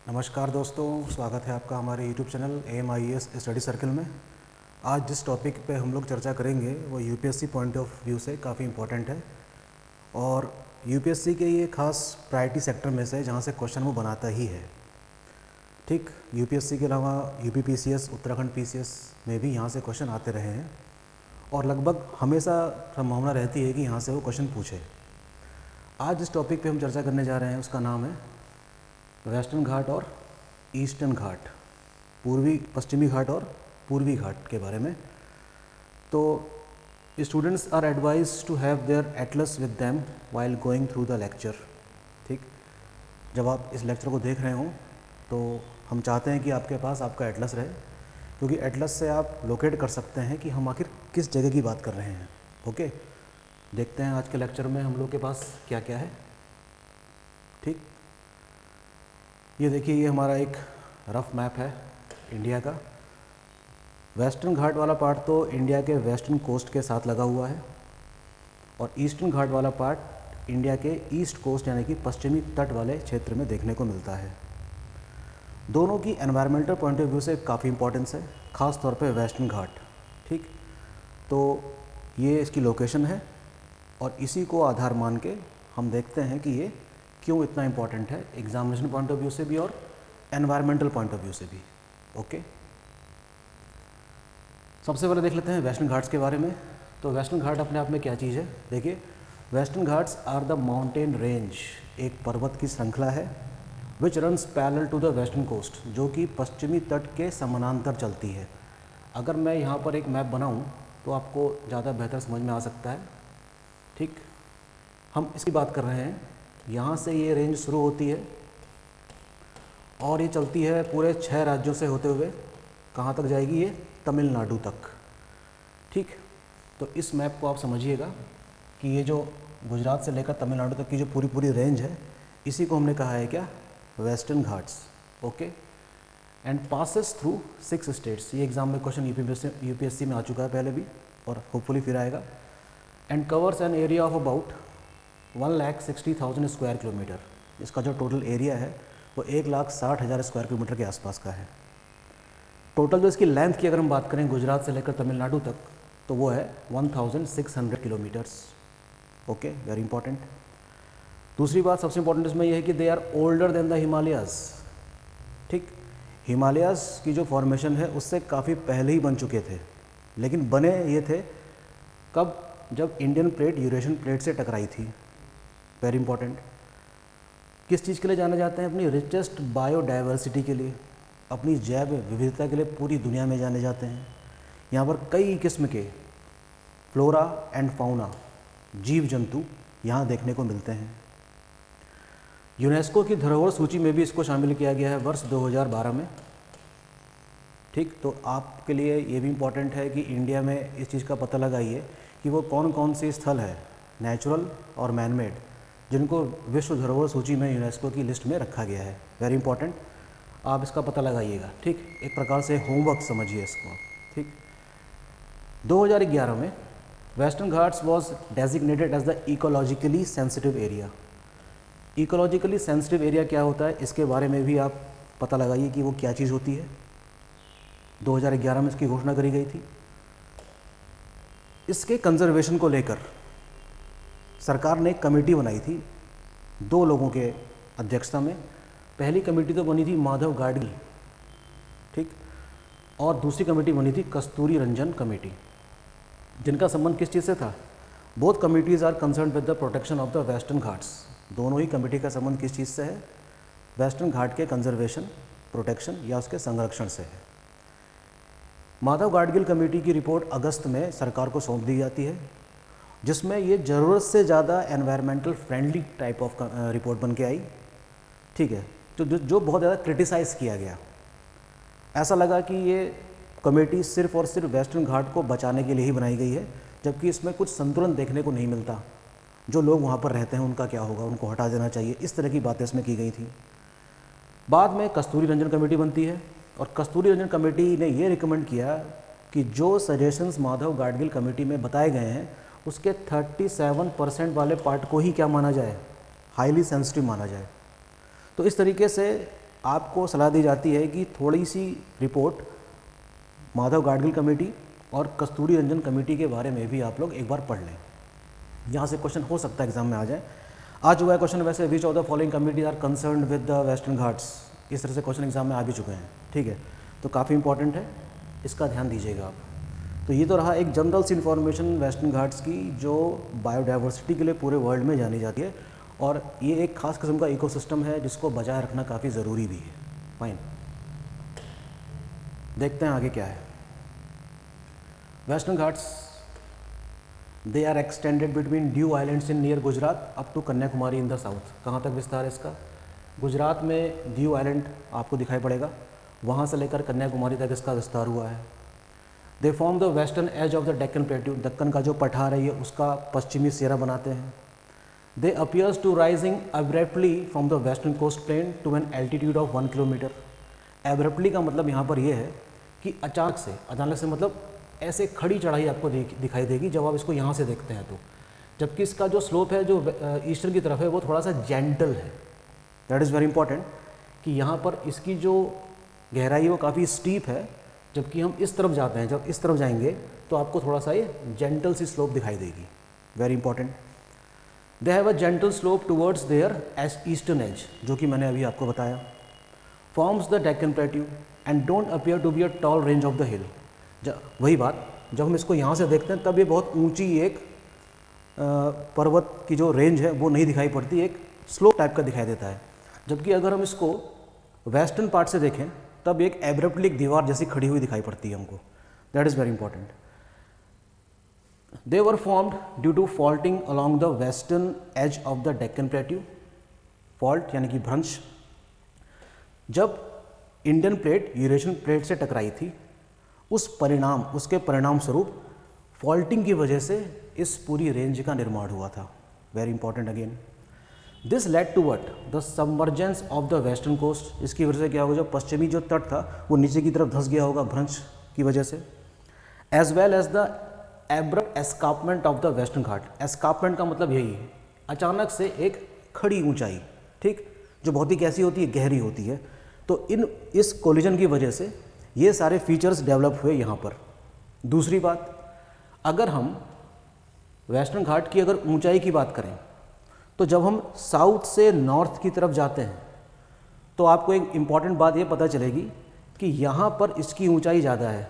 नमस्कार दोस्तों, स्वागत है आपका हमारे YouTube channel AMIES study circle में। आज जिस टॉपिक पे हम लोग चर्चा करेंगे वो यूपीएससी पॉइंट ऑफ व्यू से काफ़ी इम्पोर्टेंट है और यूपीएससी के ये खास प्रायोरिटी सेक्टर में से जहाँ से क्वेश्चन वो बनाता ही है। ठीक, यूपीएससी के अलावा यूपी पीसीएस, उत्तराखंड पीसीएस में भी यहाँ से क्वेश्चन आते रहे हैं और लगभग हमेशा संभावना रहती है कि यहाँ से वो क्वेश्चन पूछे। आज जिस टॉपिक पे हम चर्चा करने जा रहे हैं उसका नाम है वेस्टर्न घाट और ईस्टर्न घाट, पश्चिमी घाट और पूर्वी घाट के बारे में। तो students are advise to have their atlas with them while going through the lecture. ठीक, जब आप इस लेक्चर को देख रहे हो तो हम चाहते हैं कि आपके पास आपका एटलस रहे, क्योंकि एटलस से आप लोकेट कर सकते हैं कि हम आखिर किस जगह की बात कर रहे हैं। ओके, देखते हैं आज के लेक्चर में हम लोग के पास क्या क्या है। ठीक, ये देखिए, ये हमारा एक रफ मैप है इंडिया का। वेस्टर्न घाट वाला पार्ट तो इंडिया के वेस्टर्न कोस्ट के साथ लगा हुआ है और ईस्टर्न घाट वाला पार्ट इंडिया के ईस्ट कोस्ट यानी कि पश्चिमी तट वाले क्षेत्र में देखने को मिलता है। दोनों की एनवायरमेंटल पॉइंट ऑफ व्यू से काफ़ी इंपॉर्टेंस है, ख़ास तौर पे वेस्टर्न घाट। ठीक, तो ये इसकी लोकेशन है और इसी को आधार मान के हम देखते हैं कि ये क्यों इतना इम्पॉर्टेंट है एग्जामिनेशन पॉइंट ऑफ व्यू से भी और एनवायरमेंटल पॉइंट ऑफ व्यू से भी। ओके, सबसे पहले देख लेते हैं वेस्टर्न घाट्स के बारे में। तो वेस्टर्न घाट अपने आप में क्या चीज़ है, देखिए, western Ghats are the mountain range, एक पर्वत की श्रृंखला है which runs parallel to the western coast, जो कि पश्चिमी तट के समानांतर चलती है। अगर मैं यहाँ पर एक मैप बनाऊँ तो आपको ज़्यादा बेहतर समझ में आ सकता है। ठीक, हम इसकी बात कर रहे हैं, यहाँ से ये रेंज शुरू होती है और ये चलती है पूरे 6 राज्यों से होते हुए कहाँ तक जाएगी, ये तमिलनाडु तक। ठीक, तो इस मैप को आप समझिएगा कि ये जो गुजरात से लेकर तमिलनाडु तक की जो पूरी रेंज है, इसी को हमने कहा है क्या, western Ghats. Okay, and passes through 6 states. ये एग्जाम में क्वेश्चन यूपीएससी में आ चुका है पहले भी और होपफुली फिर आएगा। And covers an area of about 1,60,000 square kilometre. इसका जो टोटल एरिया है वो 1,60,000 स्क्वायर किलोमीटर के आसपास का है। टोटल जो इसकी लेंथ की अगर हम बात करें गुजरात से लेकर तमिलनाडु तक, तो वो है 1,600 किलोमीटर्स। Okay, very important. दूसरी बात सबसे इंपॉर्टेंट इसमें यह है कि they are older than the Himalayas. ठीक, हिमालयाज़ की जो फॉर्मेशन है उससे काफ़ी पहले ही बन चुके थे, लेकिन बने ये थे कब, जब इंडियन प्लेट यूरेशियन प्लेट से टकराई थी। Very important. किस चीज़ के लिए जाने जाते हैं, अपनी रिचेस्ट बायोडाइवर्सिटी के लिए, अपनी जैव विविधता के लिए पूरी दुनिया में जाने जाते हैं। यहाँ पर कई किस्म के फ्लोरा एंड फाउना, जीव जंतु यहाँ देखने को मिलते हैं। यूनेस्को की धरोहर सूची में भी इसको शामिल किया गया है वर्ष 2012 में। ठीक, तो आपके लिए ये भी इम्पॉर्टेंट है कि इंडिया में इस चीज़ का पता लगाइए कि वो कौन कौन से स्थल है, नेचुरल और मैनमेड, जिनको विश्व धरोहर सूची में यूनेस्को की लिस्ट में रखा गया है। वेरी इंपॉर्टेंट, आप इसका पता लगाइएगा। ठीक, एक प्रकार से होमवर्क समझिए इसको। ठीक, 2011 में western Ghats was designated as the ecologically sensitive area. Ecologically sensitive area क्या होता है, इसके बारे में भी आप पता लगाइए कि वो क्या चीज़ होती है। 2011 में इसकी घोषणा करी गई थी। इसके कंजर्वेशन को लेकर सरकार ने एक कमेटी बनाई थी 2 लोगों के अध्यक्षता में। पहली कमेटी तो बनी थी माधव गाडगिल, ठीक, और दूसरी कमेटी बनी थी कस्तूरी रंजन कमेटी, जिनका संबंध किस चीज़ से था, both committees are concern with the protection of the western Ghats. दोनों ही कमेटी का संबंध किस चीज़ से है, वेस्टर्न घाट के कंजर्वेशन, प्रोटेक्शन या उसके संरक्षण से है। माधव गाडगिल कमेटी की रिपोर्ट अगस्त में सरकार को सौंप दी जाती है, जिसमें ये ज़रूरत से ज़्यादा environmental friendly type of report बन के आई। ठीक है, तो जो बहुत ज़्यादा क्रिटिसाइज़ किया गया। ऐसा लगा कि ये कमेटी सिर्फ और सिर्फ वेस्टर्न घाट को बचाने के लिए ही बनाई गई है, जबकि इसमें कुछ संतुलन देखने को नहीं मिलता। जो लोग वहाँ पर रहते हैं उनका क्या होगा, उनको हटा देना चाहिए, इस तरह की बातें इसमें की गई थी। बाद में कस्तूरी रंजन कमेटी बनती है और कस्तूरी रंजन कमेटी ने ये रिकमेंड किया कि जो सजेशंस माधव गाडगिल कमेटी में बताए गए हैं उसके 37% वाले पार्ट को ही क्या माना जाए, हाईली सेंसिटिव माना जाए। तो इस तरीके से आपको सलाह दी जाती है कि थोड़ी सी रिपोर्ट माधव गाडगिल कमेटी और कस्तूरी रंजन कमेटी के बारे में भी आप लोग एक बार पढ़ लें। यहाँ से क्वेश्चन हो सकता है एग्जाम में आ जाए। आ चुका है क्वेश्चन वैसे, which of the following committees are concern with the western Ghats, इस तरह से क्वेश्चन एग्जाम में आ भी चुके हैं, ठीक है। तो काफ़ी इंपॉर्टेंट है, इसका ध्यान दीजिएगा आप। तो ये तो रहा एक जनरल सी इन्फॉर्मेशन वेस्टर्न घाट्स की, जो बायोडाइवर्सिटी के लिए पूरे वर्ल्ड में जानी जाती है, और ये एक खास किस्म का इकोसिस्टम है जिसको बचाए रखना काफ़ी ज़रूरी भी है। फाइन, देखते हैं आगे क्या है। Western Ghats they are extended between due islands in near Gujarat up to Kanyakumari in the south. कहाँ तक विस्तार है इसका? गुजरात में ड्यू आइलैंड आपको दिखाई पड़ेगा, वहाँ से लेकर कन्याकुमारी तक इसका विस्तार हुआ है। They form the western edge of the Deccan plateau, Deccan का जो पठार है ये उसका पश्चिमी सिरा बनाते हैं। They appears to rising abruptly from the western coast plain to an altitude of 1 kilometre. Abruptly का मतलब यहाँ पर ये है कि अचानक से मतलब ऐसे खड़ी चढ़ाई आपको दिखाई देगी जब आप इसको यहाँ से देखते हैं तो, जबकि इसका जो स्लोप है जो ईस्टर्न की तरफ है वो थोड़ा सा जेंटल है। दैट इज़ वेरी इंपॉर्टेंट कि यहाँ पर इसकी जो गहराई वो काफ़ी स्टीप है, जबकि हम इस तरफ जाते हैं, जब इस तरफ जाएंगे तो आपको थोड़ा सा ये जेंटल सी स्लोप दिखाई देगी। Very important. They have a gentle slope towards their eastern edge, जो कि मैंने अभी आपको बताया। Forms the Deccan plateau and don't appear to be a tall range of the hill. वही बात, जब हम इसको यहाँ से देखते हैं तब ये बहुत ऊंची एक पर्वत की जो रेंज है वो नहीं दिखाई पड़ती, एक स्लोप टाइप का दिखाई देता है। जबकि अगर हम इसको वेस्टर्न पार्ट से देखें तब एक एब्रप्टली एक दीवार जैसी खड़ी हुई दिखाई पड़ती है हमको। That is very important. They were formed due to faulting along the western edge of the Deccan plateau. Fault यानी कि भ्रंश। जब इंडियन प्लेट यूरेशियन प्लेट से टकराई थी, उसके परिणाम स्वरूप फॉल्टिंग की वजह से इस पूरी रेंज का निर्माण हुआ था। Very important again. This led to what the submergence of the western coast. इसकी वजह से क्या होगा, जो पश्चिमी जो तट था वो नीचे की तरफ धंस गया होगा भ्रंश की वजह से। As well as the abrupt escarpment of the western Ghat. Escarpment का मतलब यही है, अचानक से एक खड़ी ऊंचाई, ठीक, जो बहुत ही कैसी होती है, गहरी होती है। तो इस कोलिजन की वजह से ये सारे फीचर्स डेवलप हुए यहाँ पर। दूसरी बात, अगर हम वेस्टर्न घाट की अगर ऊंचाई की बात करें तो जब हम साउथ से नॉर्थ की तरफ जाते हैं तो आपको एक इम्पॉर्टेंट बात ये पता चलेगी कि यहाँ पर इसकी ऊंचाई ज़्यादा है,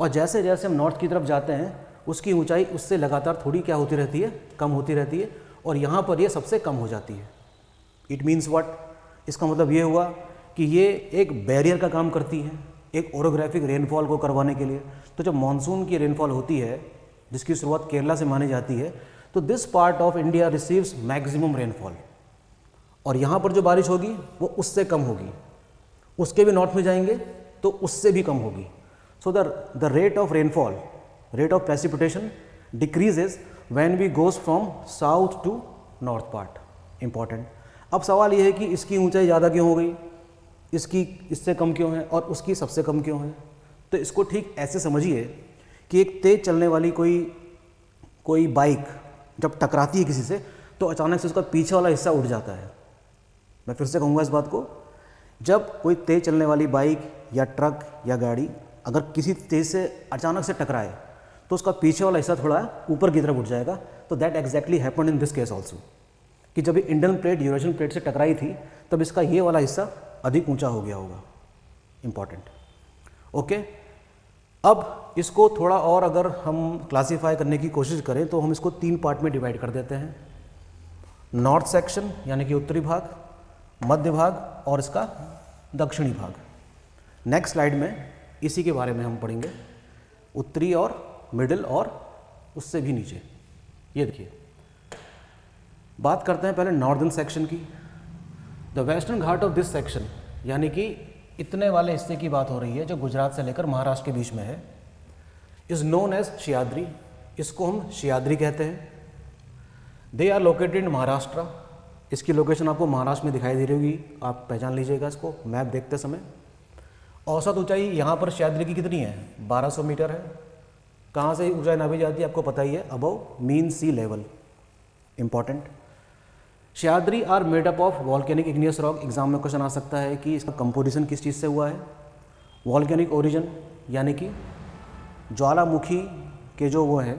और जैसे जैसे हम नॉर्थ की तरफ जाते हैं उसकी ऊंचाई उससे लगातार थोड़ी क्या होती रहती है, कम होती रहती है, और यहाँ पर ये सबसे कम हो जाती है। इट मीन्स व्हाट, इसका मतलब ये हुआ कि ये एक बैरियर का काम करती है एक ओरोग्राफिक रेनफॉल को करवाने के लिए। तो जब मानसून की रेनफॉल होती है जिसकी शुरुआत केरला से मानी जाती है, तो this part of India receives maximum rainfall, और यहाँ पर जो बारिश होगी वो उससे कम होगी। उसके भी नॉर्थ में जाएंगे तो उससे भी कम होगी। So the rate of rainfall, rate of precipitation decreases when we goes from south to north part. Important. अब सवाल ये है कि इसकी ऊंचाई ज़्यादा क्यों हो गई, इसकी इससे कम क्यों है, और उसकी सबसे कम क्यों है। तो इसको ठीक ऐसे समझिए कि एक तेज़ चलने वाली कोई बाइक जब टकराती है किसी से तो अचानक से उसका पीछे वाला हिस्सा उठ जाता है। मैं फिर से कहूँगा इस बात को, जब कोई तेज़ चलने वाली बाइक या ट्रक या गाड़ी अगर किसी तेज़ से अचानक से टकराए तो उसका पीछे वाला हिस्सा थोड़ा ऊपर की तरफ उठ जाएगा। तो that exactly happened in this case also, कि जब इंडियन प्लेट यूरेशियन प्लेट से टकराई थी तब इसका ये वाला हिस्सा अधिक ऊंचा हो गया होगा। इंपॉर्टेंट। ओके, अब इसको थोड़ा और अगर हम क्लासीफाई करने की कोशिश करें तो हम इसको 3 पार्ट में डिवाइड कर देते हैं। नॉर्थ सेक्शन यानी कि उत्तरी भाग, मध्य भाग और इसका दक्षिणी भाग। नेक्स्ट स्लाइड में इसी के बारे में हम पढ़ेंगे, उत्तरी और मिडिल और उससे भी नीचे। ये देखिए, बात करते हैं पहले नॉर्दर्न सेक्शन की। The western Ghat of this section, यानी कि इतने वाले हिस्से की बात हो रही है जो गुजरात से लेकर महाराष्ट्र के बीच में है, इज़ नोन एज शियाद्री। इसको हम शियाद्री कहते हैं। They are located in Maharashtra. इसकी लोकेशन आपको महाराष्ट्र में दिखाई दे रही होगी, आप पहचान लीजिएगा इसको मैप देखते समय। औसत ऊंचाई यहाँ पर शियाद्री की कितनी है, 1200 मीटर है। कहाँ से ऊंचाई नापी जाती है आपको पता ही है, above mean sea level. Important. Sahyadri are made up of volcanic igneous rock. Exam में क्वेश्चन आ सकता है कि इसका कंपोजिशन किस चीज़ से हुआ है। वॉल्केनिक ओरिजिन यानी कि ज्वालामुखी के जो वो है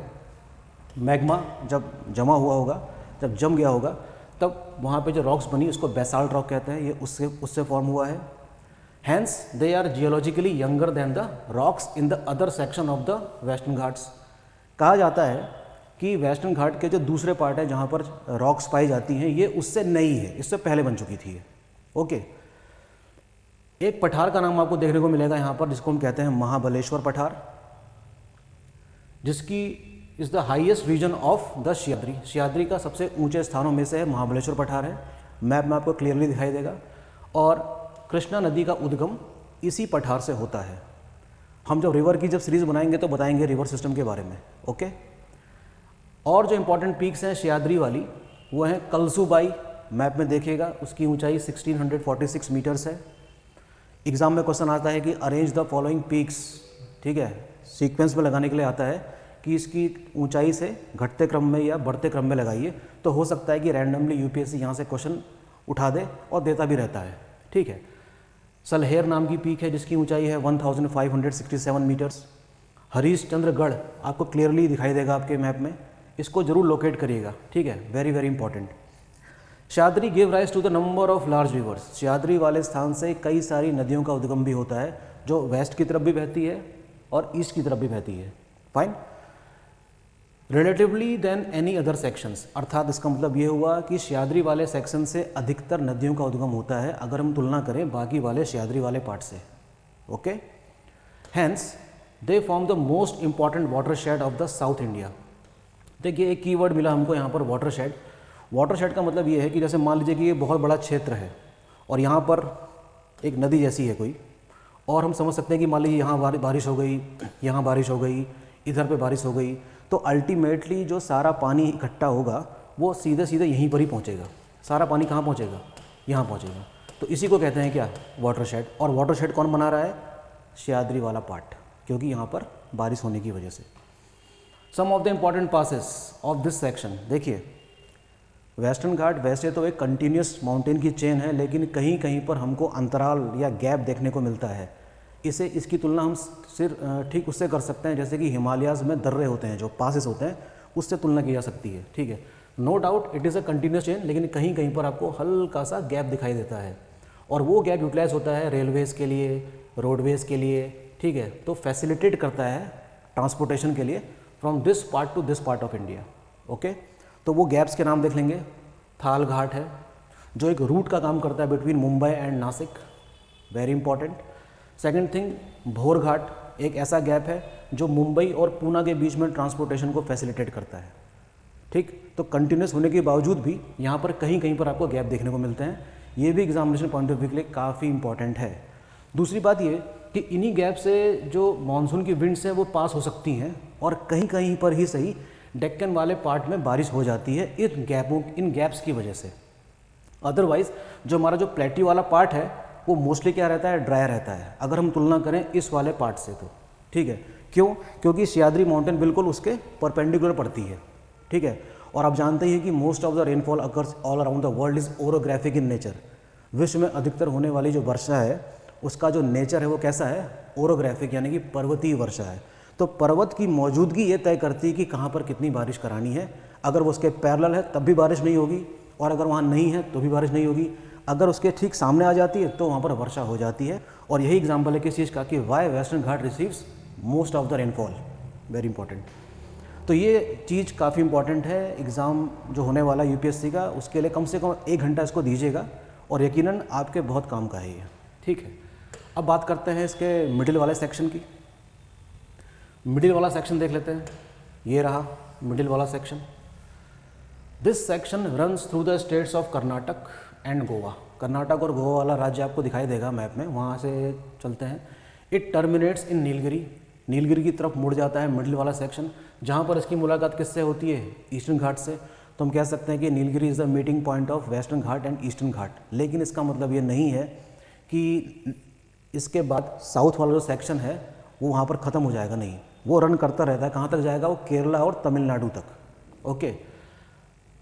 मैग्मा जब जमा हुआ होगा, जब जम गया होगा, तब वहाँ पे जो रॉक्स बनी उसको बेसाल्ट रॉक कहते हैं, ये उससे फॉर्म हुआ है। Hence they are geologically younger than the rocks in the other section of the western Ghats. कहा जाता है कि वेस्टर्न घाट के जो दूसरे पार्ट है जहाँ पर रॉक्स पाई जाती हैं ये उससे नई है, इससे पहले बन चुकी थी ये। ओके, एक पठार का नाम आपको देखने को मिलेगा यहाँ पर जिसको हम कहते हैं महाबलेश्वर पठार, जिसकी is the highest region of the Sahyadri. Sahyadri का सबसे ऊंचे स्थानों में से है महाबलेश्वर पठार है। मैप में आपको क्लियरली दिखाई देगा। और कृष्णा नदी का उद्गम इसी पठार से होता है। हम जब रिवर की जब सीरीज़ बनाएंगे तो बताएंगे रिवर सिस्टम के बारे में। ओके, और जो इंपॉर्टेंट पीक्स हैं सह्याद्री वाली वो हैं कलसूबाई, मैप में देखिएगा, उसकी ऊंचाई 1646 मीटर्स है। एग्ज़ाम में क्वेश्चन आता है कि अरेंज द फॉलोइंग पीक्स, ठीक है, सीक्वेंस में लगाने के लिए आता है कि इसकी ऊंचाई से घटते क्रम में या बढ़ते क्रम में लगाइए। तो हो सकता है कि रैंडमली यूपीएससी यहाँ से क्वेश्चन उठा दे और देता भी रहता है। ठीक है, सलहेर नाम की पीक है जिसकी ऊंचाई है 1567 मीटर्स। हरीशचंद्रगढ़ आपको क्लियरली दिखाई देगा आपके मैप में, इसको जरूर लोकेट करिएगा। ठीक है, very very important. Sahyadri give rise to the number of large rivers. Sahyadri वाले स्थान से कई सारी नदियों का उद्गम भी होता है जो वेस्ट की तरफ भी बहती है और ईस्ट की तरफ भी बहती है। Fine. Relatively then any other sections, अर्थात इसका मतलब ये हुआ कि सह्याद्री वाले सेक्शन से अधिकतर नदियों का उद्गम होता है अगर हम तुलना करें बाकी वाले सह्याद्री वाले पार्ट से। Okay, hence they form the most important watershed of the south India. देखिए एक कीवर्ड मिला हमको यहाँ पर, वाटरशेड। वाटरशेड का मतलब ये है कि जैसे मान लीजिए कि ये बहुत बड़ा क्षेत्र है और यहाँ पर एक नदी जैसी है कोई, और हम समझ सकते हैं कि मान लीजिए यहाँ बारिश हो गई, यहाँ बारिश हो गई, इधर पे बारिश हो गई, तो अल्टीमेटली जो सारा पानी इकट्ठा होगा वो सीधे सीधे यहीं पर ही पहुँचेगा। सारा पानी कहाँ पहुँचेगा? यहाँ पहुँचेगा। तो इसी को कहते हैं क्या? वाटरशेड। और वाटरशेड कौन बना रहा है? सह्याद्री वाला पार्ट, क्योंकि यहाँ पर बारिश होने की वजह से। Some of the important passes of this section. देखिए वेस्टर्न घाट वैसे तो एक कंटिन्यूस माउंटेन की चेन है, लेकिन कहीं कहीं पर हमको अंतराल या गैप देखने को मिलता है। इसकी तुलना हम सिर्फ ठीक उससे कर सकते हैं जैसे कि हिमालयाज़ में दर्रे होते हैं, जो पासेस होते हैं, उससे तुलना की जा सकती है। ठीक है, no doubt it is a continuous chain, लेकिन कहीं कहीं पर आपको हल्का सा गैप दिखाई देता है, और वो गैप यूटिलाइज होता है रेलवेज़ के लिए, रोडवेज़ के लिए। ठीक है, तो फैसिलिटेट करता है ट्रांसपोर्टेशन के लिए from this part two this part of India. Okay, तो वो गैप्स के नाम देख लेंगे। थाल घाट है जो एक रूट का काम करता है between Mumbai and Nashik, very important. Second thing, भोर घाट एक ऐसा गैप है जो मुंबई और पूना के बीच में ट्रांसपोर्टेशन को फैसिलिटेट करता है। ठीक, तो कंटिन्यूस होने के बावजूद भी यहाँ पर कहीं कहीं पर आपको गैप देखने को मिलते हैं। ये भी एग्जामिनेशन पॉइंट ऑफ व्यू के लिए काफ़ी इंपॉर्टेंट है। दूसरी बात ये कि इन्हीं गैप से जो मानसून की विंड्स हैं वो पास हो सकती हैं, और कहीं कहीं पर ही सही डेक्कन वाले पार्ट में बारिश हो जाती है इन गैप्स की वजह से। अदरवाइज जो हमारा जो प्लेटी वाला पार्ट है वो मोस्टली क्या रहता है? ड्राई रहता है, अगर हम तुलना करें इस वाले पार्ट से तो। ठीक है, क्यों? क्योंकि सह्याद्री माउंटेन बिल्कुल उसके परपेंडिकुलर पड़ती है। ठीक है, और आप जानते ही हैं कि most of the rainfall occurs all around the world is orographic in nature. विश्व में अधिकतर होने वाली जो वर्षा है उसका जो नेचर है वो कैसा है? ओरोग्राफिक, यानी कि पर्वतीय वर्षा है। तो पर्वत की मौजूदगी ये तय करती है कि कहाँ पर कितनी बारिश करानी है। अगर वो उसके पैरेलल है तब भी बारिश नहीं होगी, और अगर वहाँ नहीं है तो भी बारिश नहीं होगी। अगर उसके ठीक सामने आ जाती है तो वहाँ पर वर्षा हो जाती है। और यही एग्जाम्पल है किस चीज़ का? कि why western Ghat receives most of the rainfall, very important. तो ये चीज़ काफ़ी इंपॉर्टेंट है। एग्ज़ाम जो होने वाला यूपीएससी का, उसके लिए कम से कम 1 घंटा इसको दीजिएगा, और यकीनन आपके बहुत काम का है ये। ठीक है, अब बात करते हैं इसके मिडिल वाले सेक्शन की। मिडिल वाला सेक्शन देख लेते हैं। ये रहा मिडिल वाला section. This section runs through the states of Karnataka and Goa. Karnataka और गोवा वाला राज्य आपको दिखाई देगा मैप में, वहाँ से चलते हैं। It terminates in Nilgiri. Nilgiri की तरफ मुड़ जाता है मिडिल वाला सेक्शन, जहाँ पर इसकी मुलाकात किससे होती है? ईस्टर्न घाट से। तो हम कह सकते हैं कि Nilgiri is the meeting point of western Ghat and eastern Ghat. लेकिन इसका मतलब ये नहीं है कि इसके बाद साउथ वाला जो सेक्शन है वो वहाँ पर ख़त्म हो जाएगा, नहीं, वो रन करता रहता है। कहाँ तक जाएगा? वो केरला और तमिलनाडु तक। Okay,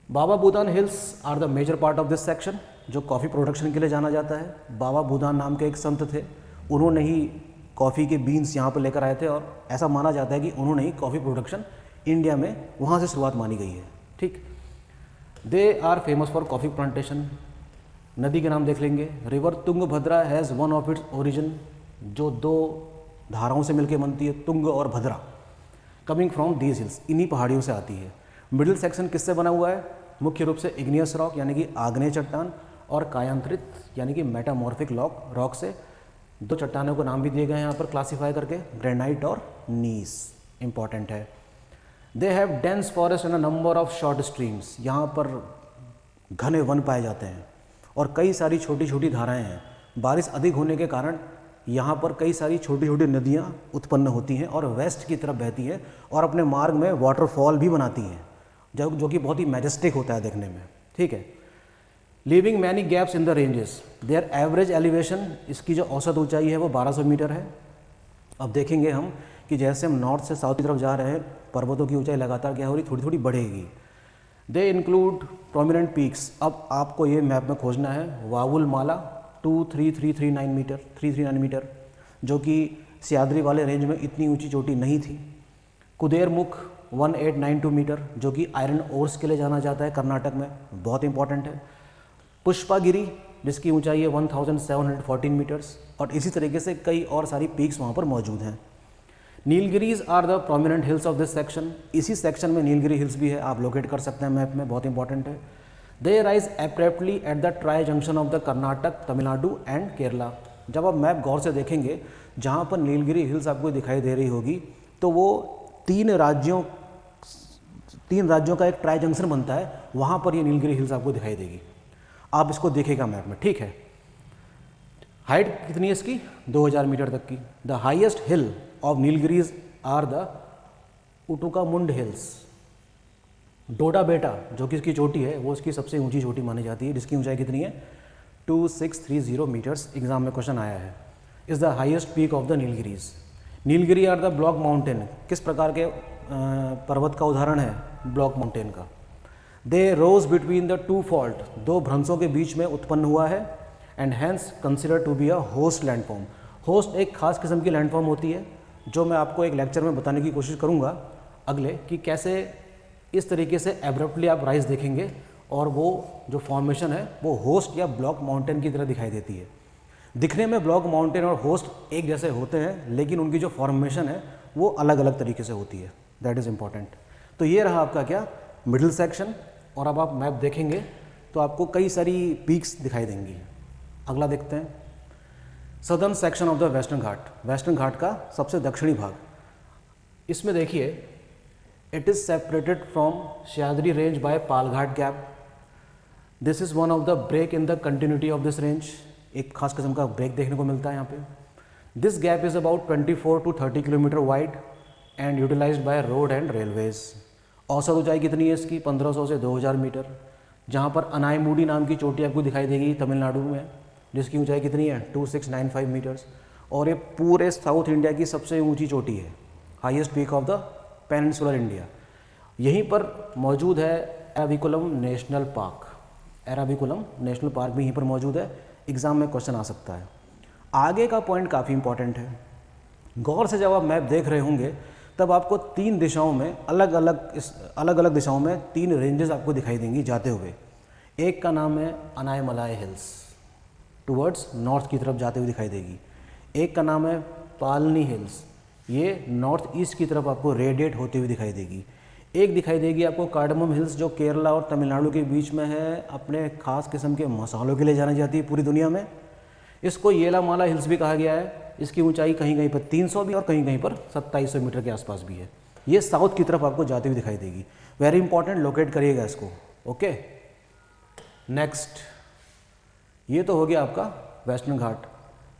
Baba Budan hills are the major part of this section, जो कॉफ़ी प्रोडक्शन के लिए जाना जाता है। बाबा बुदान नाम के एक संत थे, उन्होंने ही कॉफ़ी के बीन्स यहाँ पर लेकर आए थे और ऐसा माना जाता है कि उन्होंने ही कॉफ़ी प्रोडक्शन इंडिया में वहाँ से शुरुआत मानी गई है। ठीक, they are famous for coffee plantation. नदी के नाम देख लेंगे। River Tungabhadra has one of its origin, जो दो धाराओं से मिलकर बनती है, तुंग और Bhadra, coming from these hills, इन्हीं पहाड़ियों से आती है। मिडिल सेक्शन किससे बना हुआ है? मुख्य रूप से इग्नियस रॉक यानी कि आग्नेय चट्टान और कायांतरित यानी कि मेटामॉर्फिक रॉक से। दो चट्टानों को नाम भी दिए गए हैं यहाँ पर क्लासीफाई करके, ग्रेनाइट और नीस, इंपॉर्टेंट है। They have dense forest and a number of short streams, यहाँ पर घने वन पाए जाते हैं और कई सारी छोटी छोटी धाराएं हैं। बारिश अधिक होने के कारण यहाँ पर कई सारी छोटी छोटी नदियाँ उत्पन्न होती हैं और वेस्ट की तरफ बहती हैं और अपने मार्ग में वाटरफॉल भी बनाती हैं, जो कि बहुत ही मैजेस्टिक होता है देखने में। ठीक है, leaving many gaps in the ranges, there average elevation, इसकी जो औसत ऊंचाई है वो 1200 मीटर है। अब देखेंगे हम कि जैसे हम नॉर्थ से साउथ की तरफ जा रहे हैं, पर्वतों की ऊंचाई लगातार क्या हो रही, थोड़ी थोड़ी बढ़ेगी। They include prominent peaks. अब आपको ये मैप में खोजना है वावुल माला 23339 मीटर, 339 मीटर, जो कि सह्याद्री वाले रेंज में इतनी ऊंची चोटी नहीं थी। कुदेर मुख 1892 मीटर, जो कि आयरन ओर्स के लिए जाना जाता है कर्नाटक में, बहुत इंपॉर्टेंट है। पुष्पागिरी, जिसकी ऊंचाई है 1714 मीटर्स, और इसी तरीके से कई और सारी पीक्स वहाँ पर मौजूद हैं। Nilgiris are the prominent hills of this section, इसी सेक्शन में नीलगिरी हिल्स भी है, आप लोकेट कर सकते हैं मैप में, बहुत इंपॉर्टेंट है। They rise abruptly at the tri junction of the Karnataka, Tamil Nadu and Kerala. जब आप मैप गौर से देखेंगे, जहाँ पर नीलगिरी हिल्स आपको दिखाई दे रही होगी, तो वो तीन राज्यों का एक ट्राई जंक्शन बनता है, वहाँ पर ये नीलगिरी हिल्स आपको दिखाई देगी। आप इसको देखेगा मैप में, ठीक है। हाइट कितनी है इसकी? 2000 मीटर तक की। The highest hill of Nilgiris are the Ootacamund hills. Doda Betta, जो कि इसकी चोटी है, वो इसकी सबसे ऊंची चोटी मानी जाती है, जिसकी ऊंचाई कितनी है? 2630 मीटर्स, एग्जाम में क्वेश्चन आया है। Is the highest peak of the Nilgiris. Nilgiri are the block mountain, किस प्रकार के पर्वत का उदाहरण है? ब्लॉक माउंटेन का। They rose between the two fault, दो भ्रंशों के बीच में उत्पन्न हुआ है, and hence consider to be a horst landform. Horst एक खास किस्म की लैंडफॉर्म होती है, जो मैं आपको एक लेक्चर में बताने की कोशिश करूंगा अगले, कि कैसे इस तरीके से एब्रप्टली आप राइज देखेंगे और वो जो फॉर्मेशन है वो होस्ट या ब्लॉक माउंटेन की तरह दिखाई देती है। दिखने में ब्लॉक माउंटेन और होस्ट एक जैसे होते हैं, लेकिन उनकी जो फॉर्मेशन है वो अलग अलग तरीके से होती है। That is important. तो ये रहा आपका क्या? Middle section. और अब आप मैप देखेंगे तो आपको कई सारी पीक्स दिखाई देंगी। अगला देखते हैं, southern section of the western Ghat. Western Ghat का सबसे दक्षिणी भाग। इसमें देखिए, it is separated from Sahyadri range by Palghat gap. This is one of the break in the continuity of this range. एक खास किस्म का ब्रेक देखने को मिलता है यहाँ पे। This gap is about 24 to 30 kilometre wide and utilized by road and railways. औसत ऊंचाई कितनी है इसकी? 1500 से 2000 मीटर। जहाँ पर अनाईमुडी नाम की चोटी आपको दिखाई देगी तमिलनाडु में, जिसकी ऊंचाई कितनी है? 2695 मीटर्स। और ये पूरे साउथ इंडिया की सबसे ऊंची चोटी है, highest peak of the peninsular India. यहीं पर मौजूद है Eravikulam national park. Eravikulam national park भी यहीं पर मौजूद है, एग्जाम में क्वेश्चन आ सकता है। आगे का पॉइंट काफ़ी इंपॉर्टेंट है। गौर से जब आप मैप देख रहे होंगे तब आपको तीन दिशाओं में अलग अलग दिशाओं में तीन रेंजेस आपको दिखाई देंगी जाते हुए। एक का नाम है अनायमलाई हिल्स, टुवर्ड्स नॉर्थ की तरफ जाते हुए दिखाई देगी। एक का नाम है पालनी हिल्स, ये नॉर्थ ईस्ट की तरफ आपको रेडिएट होती हुई दिखाई देगी। एक दिखाई देगी आपको कार्डमम हिल्स, जो केरला और तमिलनाडु के बीच में है, अपने खास किस्म के मसालों के लिए जानी जाती है पूरी दुनिया में। इसको येलामाला हिल्स भी कहा गया है। इसकी ऊंचाई कहीं कहीं पर 300 भी और कहीं कहीं पर 2700 मीटर के आसपास भी है। ये साउथ की तरफ आपको जाती हुई दिखाई देगी। वेरी इंपॉर्टेंट, लोकेट करिएगा इसको। ओके, नेक्स्ट, ये तो हो गया आपका वेस्टर्न घाट।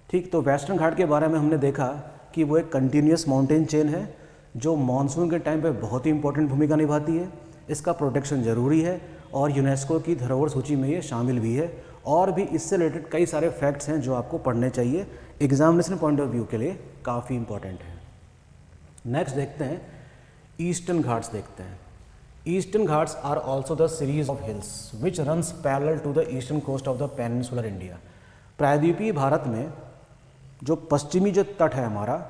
ठीक, तो वेस्टर्न घाट के बारे में हमने देखा कि वो एक कंटिन्यूस माउंटेन चेन है जो मानसून के टाइम पे बहुत ही इंपॉर्टेंट भूमिका निभाती है। इसका प्रोटेक्शन ज़रूरी है और यूनेस्को की धरोहर सूची में ये शामिल भी है। और भी इससे रिलेटेड कई सारे फैक्ट्स हैं जो आपको पढ़ने चाहिए, एग्जामिनेशन पॉइंट ऑफ व्यू के लिए काफ़ी इंपॉर्टेंट है। नेक्स्ट देखते हैं, ईस्टर्न घाट्स देखते हैं। Eastern Ghats are also the series of hills which runs parallel to the eastern coast of the peninsular India. प्रायद्वीपीय भारत में जो पश्चिमी जो तट है हमारा,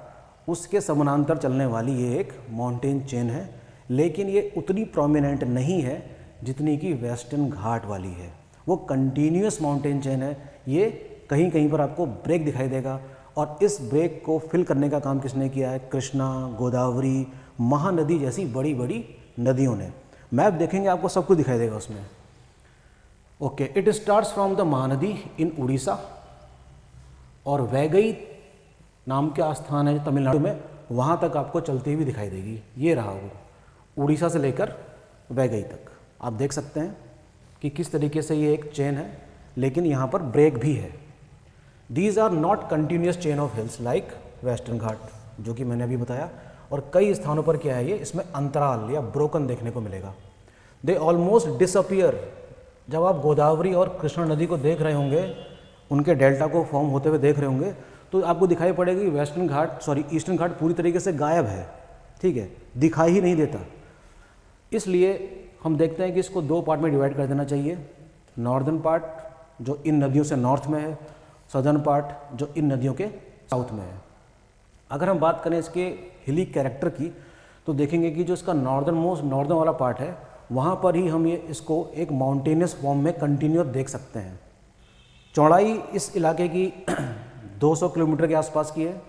उसके समानांतर चलने वाली ये एक माउंटेन चेन है, लेकिन ये उतनी प्रोमिनेंट नहीं है जितनी कि वेस्टर्न घाट वाली है। वो कंटिन्यूस माउंटेन चेन है। ये कहीं कहीं पर आपको ब्रेक दिखाई देगा, और इस ब्रेक को फिल करने का काम किसने किया है? कृष्णा, गोदावरी, महानदी जैसी बड़ी बड़ी नदियों ने। मैप देखेंगे आपको सब कुछ दिखाई देगा उसमें। Okay, it starts from the Mahanadi in Orissa, और वैगई नाम का स्थान है तमिलनाडु में, वहाँ तक आपको चलती हुई दिखाई देगी। ये रहा वो, उड़ीसा से लेकर वैगई तक। आप देख सकते हैं कि किस तरीके से ये एक चेन है, लेकिन यहाँ पर ब्रेक भी है। These are not continuous chain of hills like western Ghat, जो कि मैंने अभी बताया। और कई स्थानों पर क्या है, ये इसमें अंतराल या ब्रोकन देखने को मिलेगा। They almost disappear. जब आप गोदावरी और कृष्णा नदी को देख रहे होंगे, उनके डेल्टा को फॉर्म होते हुए देख रहे होंगे, तो आपको दिखाई पड़ेगा कि ईस्टर्न घाट पूरी तरीके से गायब है। ठीक है, दिखाई ही नहीं देता। इसलिए हम देखते हैं कि इसको दो पार्ट में डिवाइड कर देना चाहिए। नॉर्दर्न पार्ट जो इन नदियों से नॉर्थ में है, सदर्न पार्ट जो इन नदियों के साउथ में है। अगर हम बात करें इसके हिली कैरेक्टर की, तो देखेंगे कि जो इसका नॉर्दर्न वाला पार्ट है, वहाँ पर ही हम ये इसको एक माउंटेनियस फॉर्म में कंटिन्यूस देख सकते हैं। चौड़ाई इस इलाके की 200 किलोमीटर के आसपास की है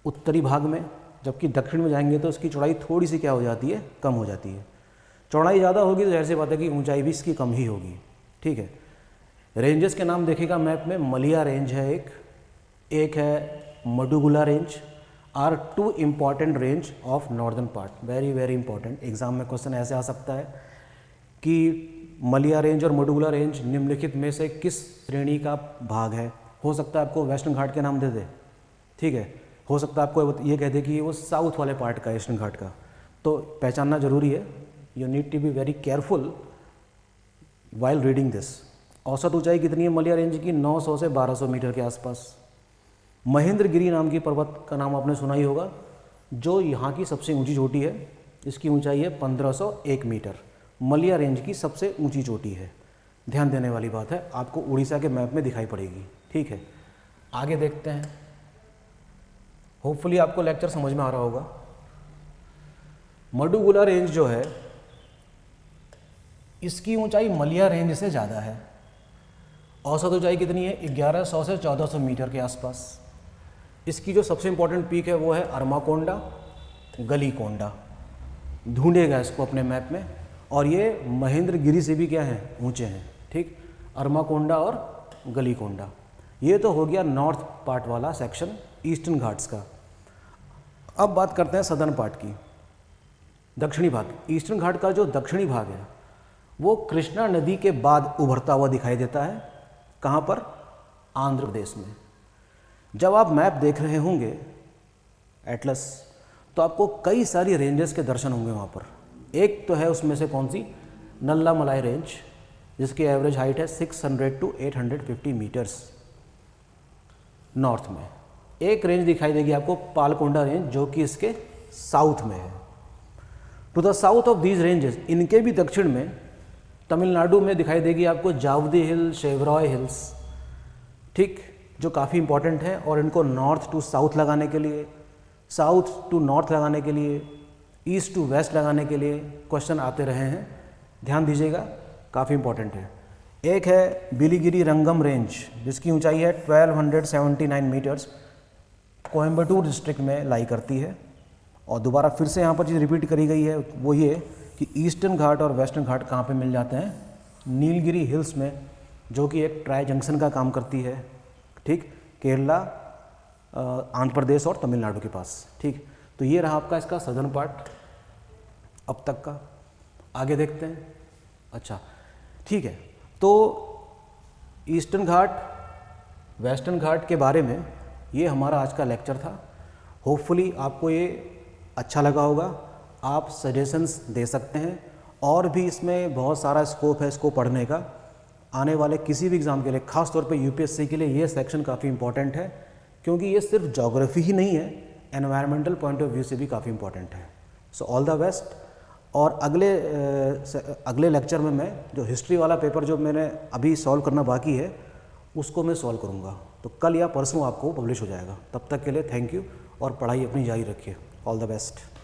उत्तरी भाग में, जबकि दक्षिण में जाएंगे तो इसकी चौड़ाई थोड़ी सी क्या हो जाती है, कम हो जाती है। चौड़ाई ज़्यादा होगी तो जाहिर सी बात है कि ऊंचाई भी इसकी कम ही होगी। ठीक है, रेंजेस के नाम देखेगा मैप में, मलिया रेंज है एक है Madugula range, are two important range of northern part. Very very important, exam में क्वेश्चन ऐसे आ सकता है कि मलिया रेंज और मडुगुला रेंज निम्नलिखित में से किस श्रेणी का भाग है। हो सकता है आपको वेस्टर्न घाट के नाम दे दे, ठीक है, हो सकता है आपको ये कह दे कि वो साउथ वाले पार्ट का, ईस्टर्न घाट का, तो पहचानना जरूरी है। You need to be very careful while reading this. औसत ऊंचाई कितनी है मलिया रेंज की? 900 से 1200 मीटर के आसपास। महेंद्रगिरी नाम की पर्वत का नाम आपने सुना ही होगा, जो यहाँ की सबसे ऊंची चोटी है। इसकी ऊंचाई है 1501 मीटर। मलिया रेंज की सबसे ऊंची चोटी है। ध्यान देने वाली बात है, आपको उड़ीसा के मैप में दिखाई पड़ेगी। ठीक है, आगे देखते हैं। होपफुली आपको लेक्चर समझ में आ रहा होगा। मडुगुला रेंज जो है, इसकी ऊंचाई मलिया रेंज से ज़्यादा है। औसत ऊंचाई कितनी है? 1100 से 1400 मीटर के आसपास। इसकी जो सबसे इम्पोर्टेंट पीक है वो है अरमाकोंडा, गलीकोंडा। ढूंढेगा इसको अपने मैप में, और ये महेंद्रगिरी से भी क्या हैं, ऊंचे हैं। ठीक, अरमाकोंडा और गलीकोंडा। ये तो हो गया नॉर्थ पार्ट वाला सेक्शन ईस्टर्न घाट्स का। अब बात करते हैं सदर्न पार्ट की, दक्षिणी भाग। ईस्टर्न घाट का जो दक्षिणी भाग है वो कृष्णा नदी के बाद उभरता हुआ दिखाई देता है। कहाँ पर? आंध्र प्रदेश में। जब आप मैप देख रहे होंगे एटलस, तो आपको कई सारी रेंजेस के दर्शन होंगे वहाँ पर। एक तो है उसमें से कौन सी? नल्ला मलाई रेंज, जिसकी एवरेज हाइट है 600 to 850 मीटर्स नॉर्थ में। एक रेंज दिखाई देगी आपको पालकोंडा रेंज, जो कि इसके साउथ में है। To the south of these ranges, इनके भी दक्षिण में तमिलनाडु में दिखाई देगी आपको जावदी हिल, शेवरॉय हिल्स। ठीक, जो काफ़ी इंपॉर्टेंट है, और इनको नॉर्थ टू साउथ लगाने के लिए, साउथ टू नॉर्थ लगाने के लिए, ईस्ट टू वेस्ट लगाने के लिए क्वेश्चन आते रहे हैं। ध्यान दीजिएगा, काफ़ी इंपॉर्टेंट है। एक है बिलीगिरी रंगम रेंज, जिसकी ऊंचाई है 1279 मीटर्स, कोयम्बटूर डिस्ट्रिक्ट में लाई करती है। और दोबारा फिर से यहाँ पर चीज़ रिपीट करी गई है, वो ये कि ईस्टर्न घाट और वेस्टर्न घाट कहाँ पे मिल जाते हैं? नीलगिरी हिल्स में, जो कि एक ट्राई जंक्शन का काम करती है। ठीक, केरला, आंध्र प्रदेश और तमिलनाडु के पास। ठीक, तो ये रहा आपका इसका सदर्न पार्ट अब तक का। आगे देखते हैं। अच्छा, ठीक है, तो ईस्टर्न घाट, वेस्टर्न घाट के बारे में ये हमारा आज का लेक्चर था। होपफुली आपको ये अच्छा लगा होगा। आप सजेशंस दे सकते हैं, और भी इसमें बहुत सारा स्कोप है इसको पढ़ने का। आने वाले किसी भी एग्ज़ाम के लिए, खास तौर पे यूपीएससी के लिए, ये सेक्शन काफ़ी इंपॉर्टेंट है, क्योंकि ये सिर्फ ज्योग्राफी ही नहीं है, एनवायरमेंटल पॉइंट ऑफ व्यू से भी काफ़ी इंपॉर्टेंट है। So all the best. और अगले लेक्चर में मैं जो हिस्ट्री वाला पेपर जो मैंने अभी सॉल्व करना बाकी है उसको मैं सॉल्व करूँगा। तो कल या परसों आपको पब्लिश हो जाएगा। तब तक के लिए थैंक यू और पढ़ाई अपनी जारी रखिए। All the best.